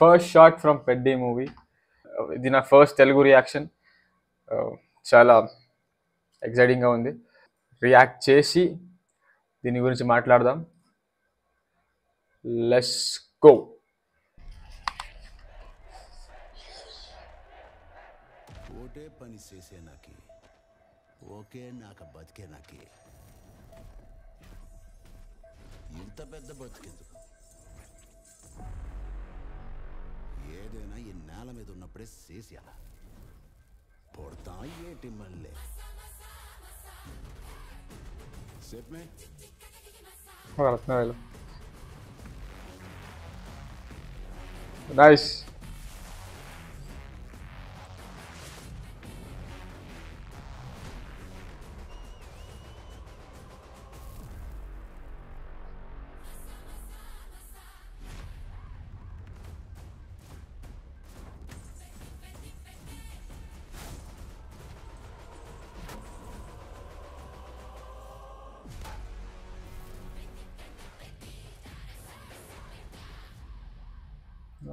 First shot from Peddi movie. ఇది నా first Telugu reaction. చాలా ఎక్సైటింగ్గా ఉంది. రియాక్ట్ చేసి దీని గురించి మాట్లాడదాం. Let's go. ఓటే పని చేసే నాకి ఓకే నాకు బతికే నాకి ఇంత పెద్ద బతికేందుకు? ఏదైనా ఈ నేల మీద ఉన్నప్పుడే చేసేయాల. పొడతా ఏటి మళ్ళీ చెప్పే nice.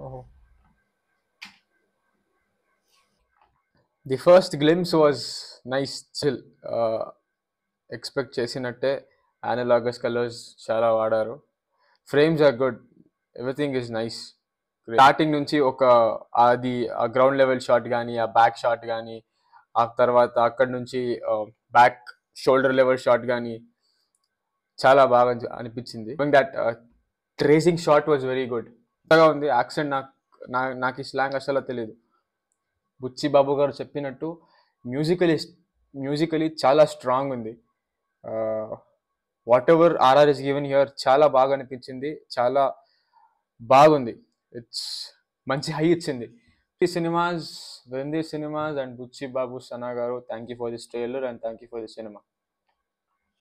Oh. The first glimpse was nice. Still, expect చేసినట్టే అనలాగస్ కలర్స్ చాలా వాడారు. Frames are good, everything is nice. Starting నుంచి అది ఆ గ్రౌండ్ లెవెల్ షాట్ కానీ, ఆ బ్యాక్ షాట్ కానీ, ఆ తర్వాత అక్కడి నుంచి బ్యాక్ షోల్డర్ లెవెల్ షాట్ కానీ చాలా బాగా అనిపించింది. That tracing shot was very good. కొత్తగా ఉంది. యాక్సెంట్ నాకు ఈ స్లాంగ్ అసలు తెలియదు. బుచ్చి బాబు గారు చెప్పినట్టు మ్యూజికలీ చాలా స్ట్రాంగ్ ఉంది. Whatever RR is given here చాలా బాగా అనిపించింది. చాలా బాగుంది. ఇట్స్ మంచి హై ఇచ్చింది. సినిమాస్, వెంది cinemas and Buchi Babu Sana garu, thank you for this trailer and thank you for this cinema.